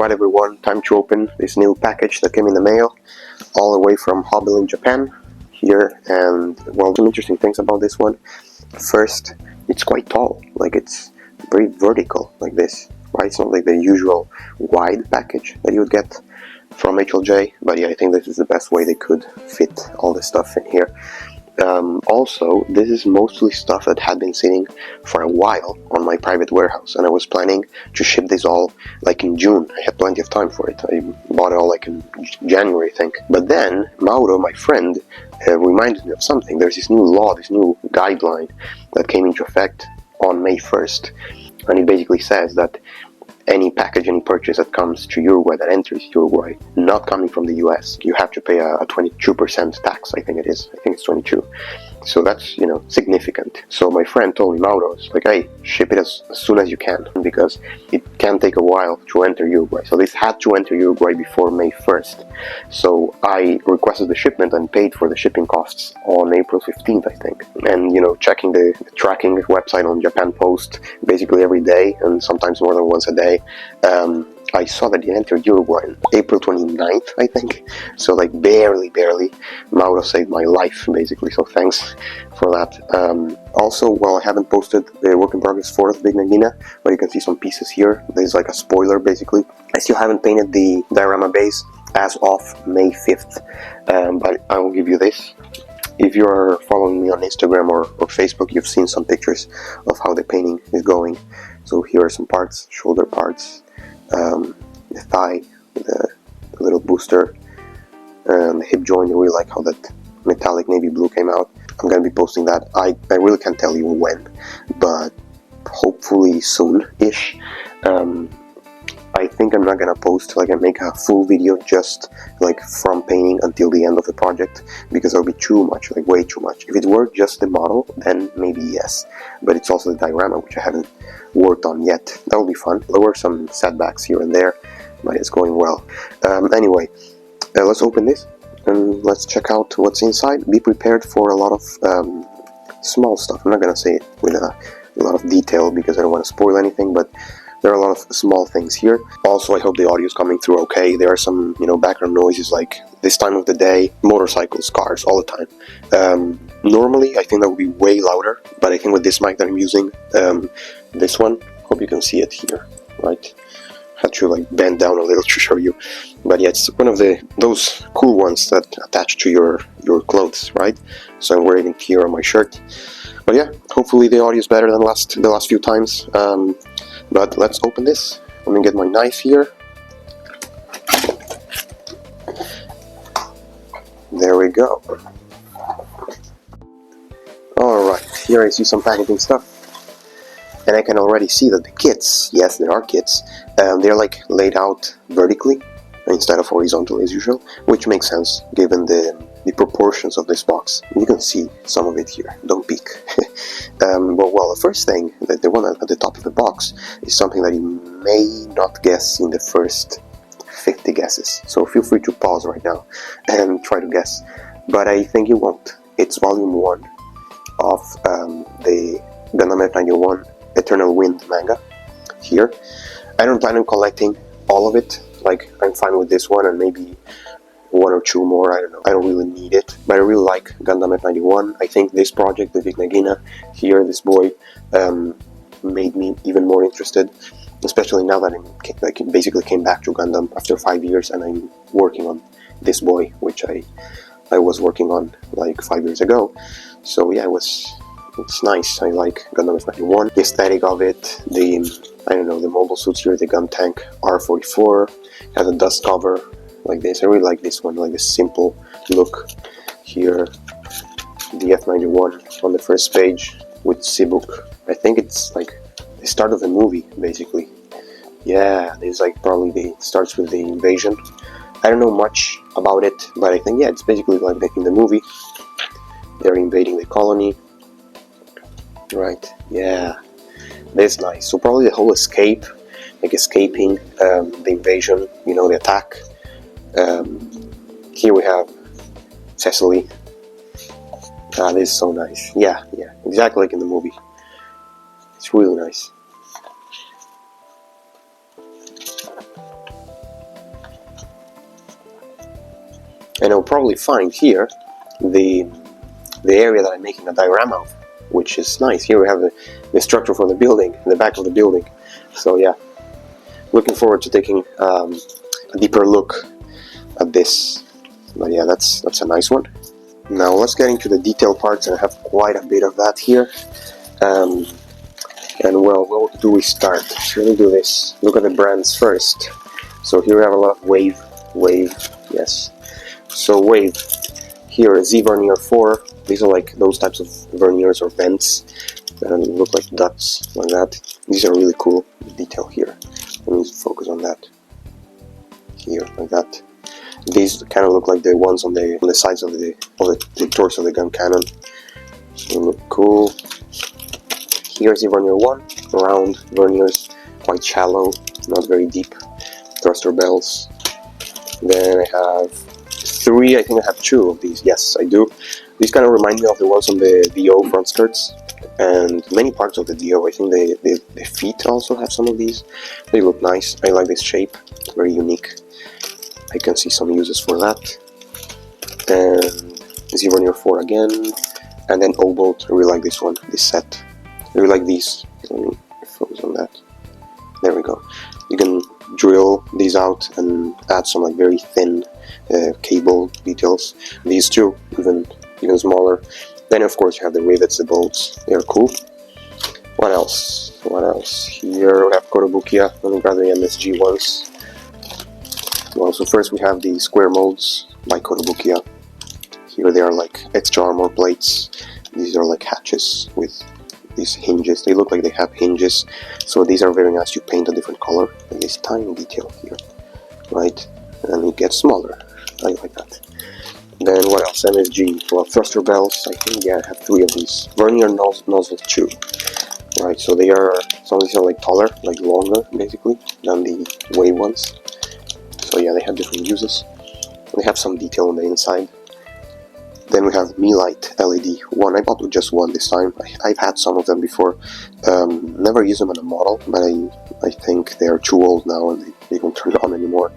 what everyone, time to open this new package that came in the mail all the way from HobbyLink Japan here. And well, some interesting things about this one. First, it's quite tall, like it's very vertical like this, right? It's not like the usual wide package that you would get from HLJ, but yeah, I think this is the best way they could fit all the stuff in here. Also, this is mostly stuff that had been sitting for a while on my private warehouse, and I was planning to ship this all like in June. I had plenty of time for it. I bought it all like in January, I think. But then Mauro, my friend, reminded me of something. There's this new law, this new guideline that came into effect on May 1st, and it basically says that any package, any purchase that comes to Uruguay, that enters Uruguay, not coming from the US, you have to pay a 22% tax, I think it is. I think it's 22. So that's, you know, significant. So my friend told me, Mauro, it's like, hey, ship it as soon as you can, because it can take a while to enter Uruguay. So this had to enter Uruguay before May 1st. So I requested the shipment and paid for the shipping costs on April 15th, I think. And, you know, checking the tracking website on Japan Post basically every day, and sometimes more than once a day, I saw that it entered Uruguay on April 29th, I think. So like barely, Mauro saved my life, basically. So thanks for that. Also, well, I haven't posted the work in progress for the Big Nagina, but you can see some pieces here. There's like a spoiler, basically. I still haven't painted the diorama base as of May 5th, but I will give you this. If you're following me on Instagram or Facebook, you've seen some pictures of how the painting is going. So here are some parts, shoulder parts, the thigh, the little booster, the hip joint. I really like how that metallic navy blue came out. I'm going to be posting that. I really can't tell you when, but hopefully soon-ish. I think I'm not gonna post, like, I make a full video just like from painting until the end of the project, because it'll be too much, like way too much. If it were just the model, then maybe yes, but it's also the diorama, which I haven't worked on yet. That will be fun. There were some setbacks here and there, but it's going well. Anyway, let's open this and let's check out what's inside. Be prepared for a lot of small stuff. I'm not gonna say it with a lot of detail because I don't want to spoil anything, but there are a lot of small things here. Also, I hope the audio is coming through okay. There are some, you know, background noises, like this time of the day, motorcycles, cars, all the time. Normally, I think that would be way louder, but I think with this mic that I'm using, this one, hope you can see it here, right? Had to like bend down a little to show you, but yeah, it's one of those cool ones that attach to your clothes, right? So I'm wearing it here on my shirt. But yeah, hopefully the audio is better than the last few times. But let's open this. Let me get my knife here. There we go. Alright, here I see some packaging stuff. And I can already see that the kits, yes, there are kits, they're like laid out vertically instead of horizontally as usual, which makes sense given the proportions of this box. You can see some of it here, don't peek. Well, the first thing, the one at the top of the box, is something that you may not guess in the first 50 guesses. So feel free to pause right now and try to guess. But I think you won't. It's volume 1 of the Gundam F91 Eternal Wind manga here. I don't plan on collecting all of it. Like, I'm fine with this one and maybe one or two more, I don't know. I don't really need it, but I really like Gundam F91. I think this project, the Big Nagina, here, this boy, made me even more interested, especially now that I basically came back to Gundam after 5 years, and I'm working on this boy, which I was working on like 5 years ago. So yeah, it's nice. I like Gundam F91, the aesthetic of it, I don't know, the mobile suits here, the gun tank R44, has a dust cover, like this. I really like this one, like the simple look here. The F91 on the first page with Sibuk. I think it's like the start of the movie, basically. Yeah, it's like probably starts with the invasion. I don't know much about it, but I think, yeah, it's basically like in the movie. They're invading the colony. Right, yeah, that's nice. So probably the whole escape, like escaping the invasion, you know, the attack. Here we have Cecily. This is so nice. Yeah, exactly like in the movie. It's really nice. And I'll probably find here the area that I'm making a diorama of, which is nice. Here we have the structure for the building, the back of the building. So yeah, looking forward to taking a deeper look at this. But yeah, that's a nice one. Now let's get into the detail parts, and I have quite a bit of that here. And well, where do we start? So let me do this. Look at the brands first. So here we have a lot of Wave, yes. So Wave, here Z Vernier 4. These are like those types of verniers or vents that look like ducts, like that. These are really cool. The detail here. Let me focus on that. Here, like that. These kind of look like the ones on the sides of the torso of the gun cannon. So they look cool. Here's the vernier 1, round verniers, quite shallow, not very deep. Thruster bells. Then I have 3, I think I have 2 of these. Yes, I do. These kind of remind me of the ones on the DO front skirts, and many parts of the DO. I think the feet also have some of these. They look nice. I like this shape, very unique. I can see some uses for that. And Z Vernier 4 again, and then O-Bolt. I really like this one, this set. I really like these. Let me focus on that. There we go. You can drill these out and add some like very thin cable details. These two, even smaller. Then of course you have the rivets, the bolts. They're cool. What else? What else? Here we have Kotobukiya. Let me grab the MSG ones. Well, so first we have the square molds by Kotobukiya. Here they are like extra armor plates. These are like hatches with these hinges. They look like they have hinges, so these are very nice. You paint a different color, and this tiny detail here, right? And it gets smaller. I like that. Then what else? MSG. Well, thruster bells. I think I have 3 of these. Vernier nozzle 2. Right, so they are, some of these are like taller, like longer, basically, than the Wave ones. So yeah, they have different uses. They have some detail on the inside. Then we have Me-Lite LED 1. I bought just one this time. I've had some of them before. Never used them on a model, but I think they are too old now and they don't turn on anymore.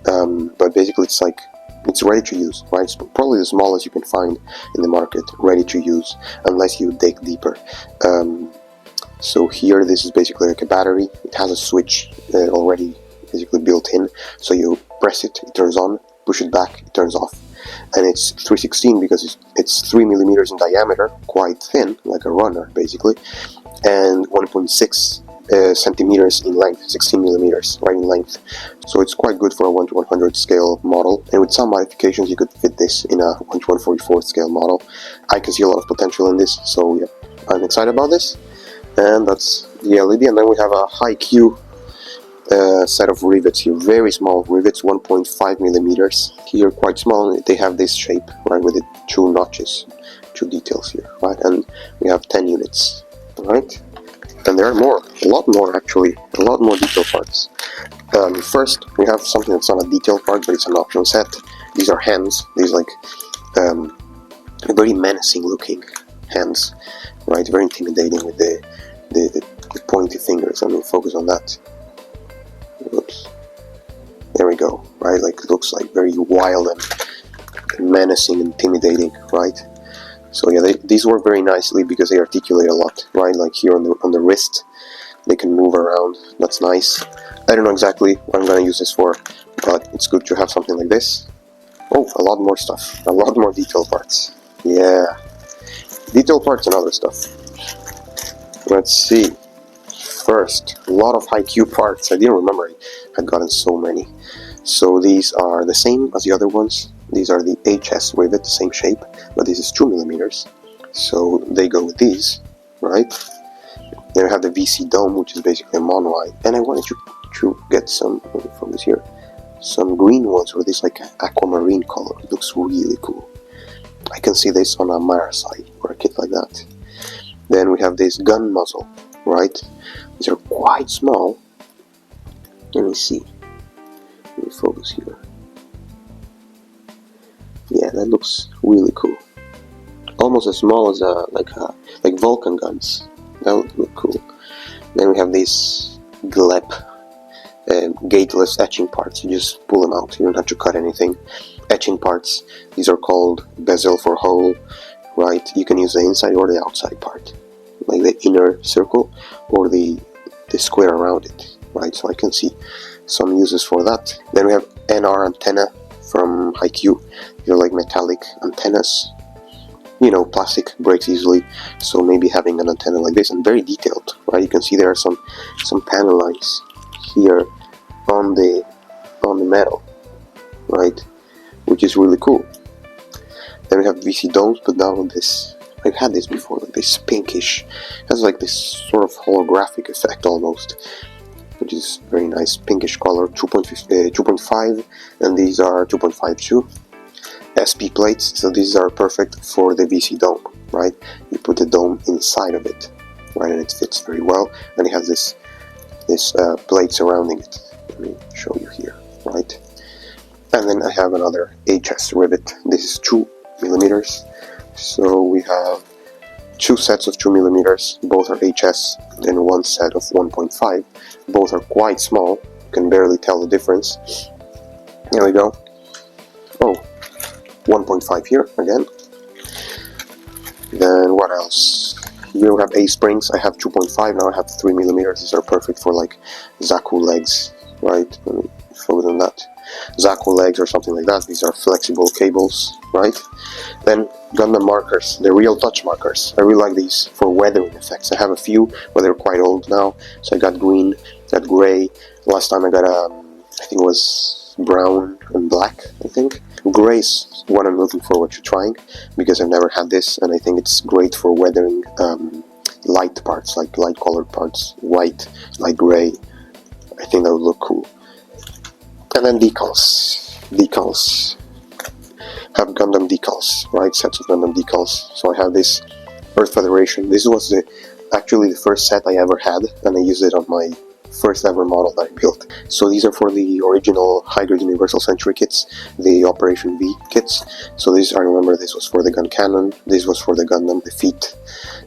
But basically it's like, it's ready to use, right? It's probably the smallest you can find in the market, ready to use, unless you dig deeper. So here, this is basically like a battery. It has a switch already basically built in. So you press it, it turns on, push it back, it turns off. And it's 316 because it's 3 millimeters in diameter, quite thin, like a runner basically, and 1.6 centimeters in length, 16 millimeters right in length. So it's quite good for a 1:100 scale model, and with some modifications you could fit this in a 1:144 scale model. I can see a lot of potential in this, so yeah, I'm excited about this. And that's the LED, and then we have a high Q set of rivets here, very small rivets, 1.5 millimeters. Here, quite small. They have this shape, right, with the 2 notches, 2 details here, right, and we have 10 units, right? And there are more, a lot more actually, a lot more detail parts. First, we have something that's not a detail part, but it's an optional set. These are hands. These like very menacing looking hands, right? Very intimidating with the pointy fingers. Let me focus on that. Oops. There we go, right? Like, it looks like very wild and menacing, intimidating, right? So yeah, these work very nicely because they articulate a lot, right? Like here on the wrist, they can move around. That's nice. I don't know exactly what I'm gonna use this for, but it's good to have something like this. Oh, a lot more stuff, a lot more detail parts. Yeah, detail parts and other stuff. Let's see. First, a lot of high Q parts. I didn't remember I had gotten so many. So these are the same as the other ones. These are the HS rivet, the same shape, but this is 2 millimeters. So they go with these, right? Then we have the VC dome, which is basically a monoline. And I wanted to get some, let me focus here, some green ones with this like aquamarine color. It looks really cool. I can see this on a Marasai or a kit like that. Then we have this gun muzzle, right? These are quite small. Let me see. Let me focus here. Yeah, that looks really cool. Almost as small as like Vulcan guns. That would look cool. Then we have these GLEP gateless etching parts. You just pull them out. You don't have to cut anything. etching parts. These are called bezel for hole, right? You can use the inside or the outside part, like the inner circle or the square around it, right? So I can see some uses for that. Then we have NR antenna from HiQ. They're like metallic antennas. You know, plastic breaks easily, so maybe having an antenna like this, and very detailed, right? You can see there are some panel lines here on the metal, right? Which is really cool. Then we have VC domes, but now this, I've had this before, like this pinkish, has like this sort of holographic effect almost, which is very nice, pinkish color, 2.5, and these are 2.52. SP plates, so these are perfect for the VC dome, right? You put the dome inside of it, right, and it fits very well, and it has this plate surrounding it. Let me show you here, right? And then I have another HS rivet. This is 2 millimeters, so we have 2 sets of 2 millimeters, both are HS, and 1 set of 1.5. Both are quite small, you can barely tell the difference. There we go. Oh, 1.5 here again. Then what else? Here we have A-springs. I have 2.5, now I have 3 millimeters. These are perfect for like Zaku legs, right? Let me focus on that. Zaku legs or something like that. These are flexible cables, right? Then Gundam markers, the real touch markers. I really like these for weathering effects. I have a few, but they're quite old now. So I got green, got gray. Last time I got I think it was brown and black, I think. Gray is what I'm looking forward to trying, because I've never had this, and I think it's great for weathering light parts, like light colored parts, white, light gray. I think that would look cool. And then decals. Decals. Have Gundam decals, right? Sets of Gundam decals. So I have this Earth Federation. This was actually the first set I ever had, and I used it on my first ever model that I built. So these are for the original High Grade Universal Century kits, the Operation V kits. So this, I remember this was for the gun cannon, this was for the Gundam, the feet,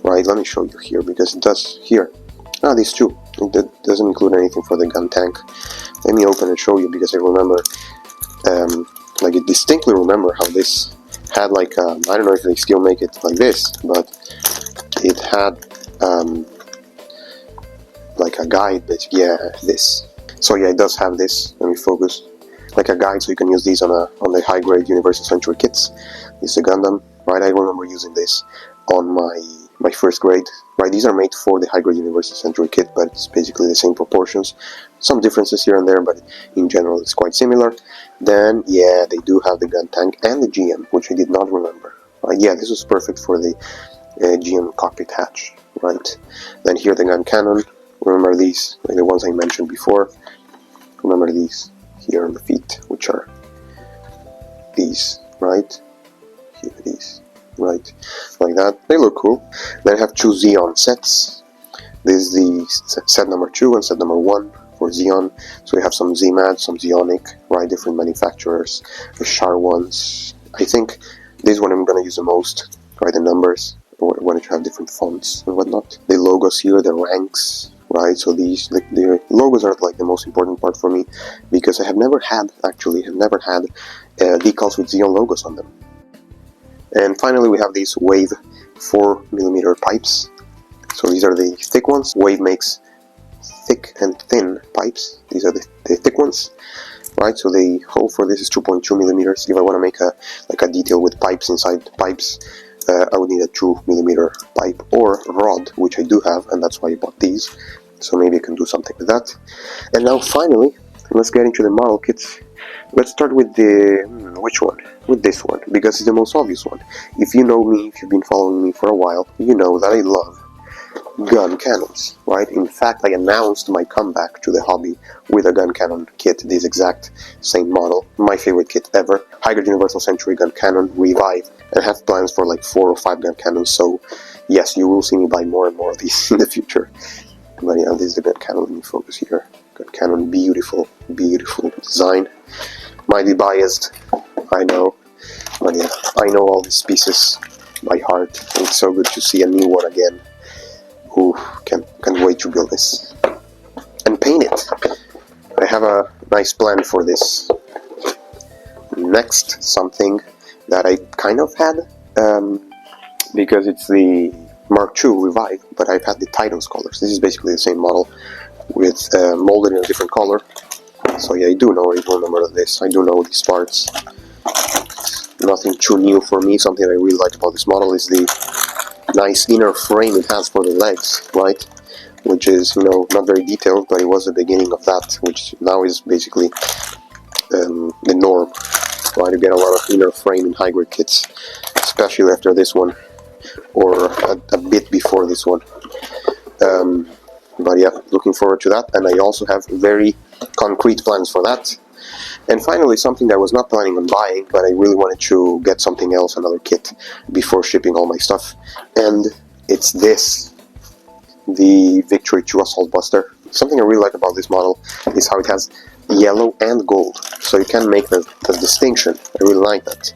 right? Let me show you here, because it does here. These two. It doesn't include anything for the gun tank. Let me open and show you, because I remember, like I distinctly remember how this had like, I don't know if they still make it like this, but it had, like a guide, but yeah, this. So yeah, it does have this. Let me focus. Like a guide, so you can use these on the high grade Universal Century kits. This is a Gundam, right? I remember using this on my first grade, right? These are made for the high grade Universal Century kit, but it's basically the same proportions. Some differences here and there, but in general it's quite similar. Then yeah, they do have the gun tank and the GM, which I did not remember. Yeah, this was perfect for the GM cockpit hatch, right? Then here the gun cannon. Remember these, like the ones I mentioned before. Remember these here on the feet, which are these, right? Here, these, right? Like that. They look cool. Then I have 2 Xeon sets. This is the set number 2 and set number 1 for Xeon. So we have some ZMAD, some Xeonic, right? Different manufacturers. The Char ones. I think this is what I'm going to use the most, right? The numbers. When you have different fonts and whatnot. The logos here, the ranks, right? So these, the logos are like the most important part for me, because I have never had decals with Xeon logos on them. And finally we have these Wave 4mm pipes. So these are the thick ones. Wave makes thick and thin pipes. These are the thick ones, right? So the hole for this is 2.2mm. If I want to make a detail with pipes inside pipes, I would need a 2mm pipe or rod, which I do have, and that's why I bought these. So maybe I can do something with that. And now finally, let's get into the model kits. Let's start with which one? With this one, because it's the most obvious one. If you know me, if you've been following me for a while, you know that I love gun cannons, right? In fact, I announced my comeback to the hobby with a gun cannon kit, this exact same model, my favorite kit ever, High Grade Universal Century gun cannon Revive, and I have plans for like 4 or 5 gun cannons, so yes, you will see me buy more and more of these in the future. But yeah, this is the gun cannon. Let me focus here. Gun cannon, beautiful, beautiful design. Might be biased, I know, but yeah, I know all these pieces by heart. It's so good to see a new one again. Ooh, can't wait to build this and paint it. I have a nice plan for this. next something that I kind of had, because it's the Mark II Revive, but I've had the Titan's colors. This is basically the same model with molded in a different color. So yeah, I do remember this. I do know these parts. Nothing too new for me. Something I really like about this model is the nice inner frame it has for the legs, right? Which is, not very detailed, but it was the beginning of that, which now is basically the norm. Right, you get a lot of inner frame in high-grade kits, especially after this one, or a bit before this one. But yeah, looking forward to that, and I also have very concrete plans for that. And finally, something that I was not planning on buying, but I really wanted to get something else, another kit, before shipping all my stuff, and it's this, the Victory 2 Assault Buster. Something I really like about this model is how it has yellow and gold, so you can make the distinction. I really like that.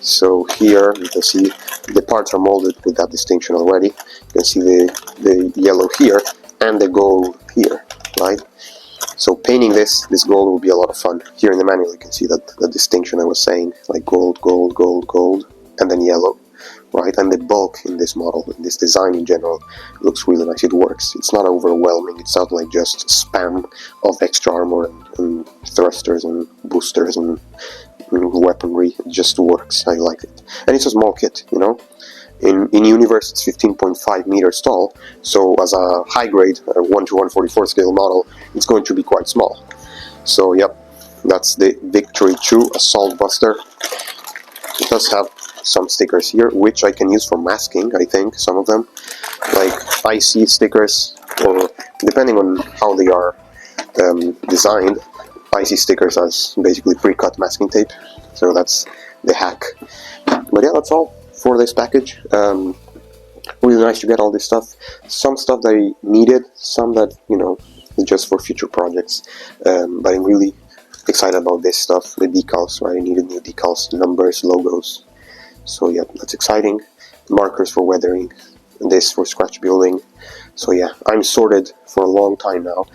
So here you can see the parts are molded with that distinction already. You can see the yellow here and the gold here, right? So painting this gold will be a lot of fun. Here in the manual you can see that the distinction I was saying, like gold, gold, gold, gold, and then yellow, right? And the bulk in this model, in this design in general, looks really nice. It works. It's not overwhelming. It's not like just spam of extra armor and thrusters and boosters and weaponry. It just works. I like it. And it's a small kit, In universe it's 15.5 meters tall, so as a high grade 1:144 scale model, it's going to be quite small. So yep, that's the Victory 2 Assault Buster. It does have some stickers here, which I can use for masking, I think, some of them. Like IC stickers, or depending on how they are designed, IC stickers as basically pre-cut masking tape. So that's the hack. But yeah, that's all for this package. Really nice to get all this stuff. Some stuff that I needed, some that, is just for future projects. But I'm really excited about this stuff, the decals, right? I needed new decals, numbers, logos. So yeah, that's exciting. Markers for weathering, this for scratch building. So yeah, I'm sorted for a long time now.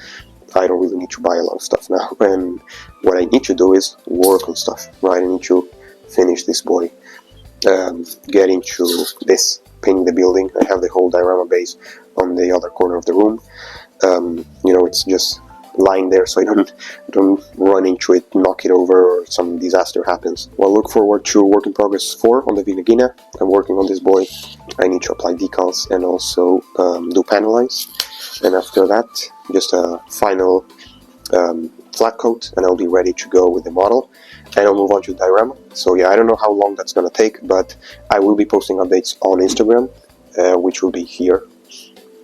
I don't really need to buy a lot of stuff now. And what I need to do is work on stuff, right? I need to finish this boy. Get into this, painting the building. I have the whole diorama base on the other corner of the room. It's just lying there, so I don't run into it, knock it over, or some disaster happens. Well, look forward to work in progress 4 on the Vinagina. I'm working on this boy. I need to apply decals and also do panel lines. And after that, just a final flat coat, and I'll be ready to go with the model. And I'll move on to diorama. So yeah, I don't know how long that's gonna take, but I will be posting updates on Instagram, which will be here,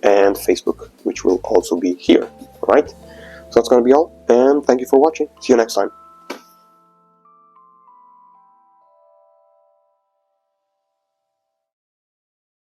and Facebook, which will also be here. Alright, so that's gonna be all, and thank you for watching. See you next time.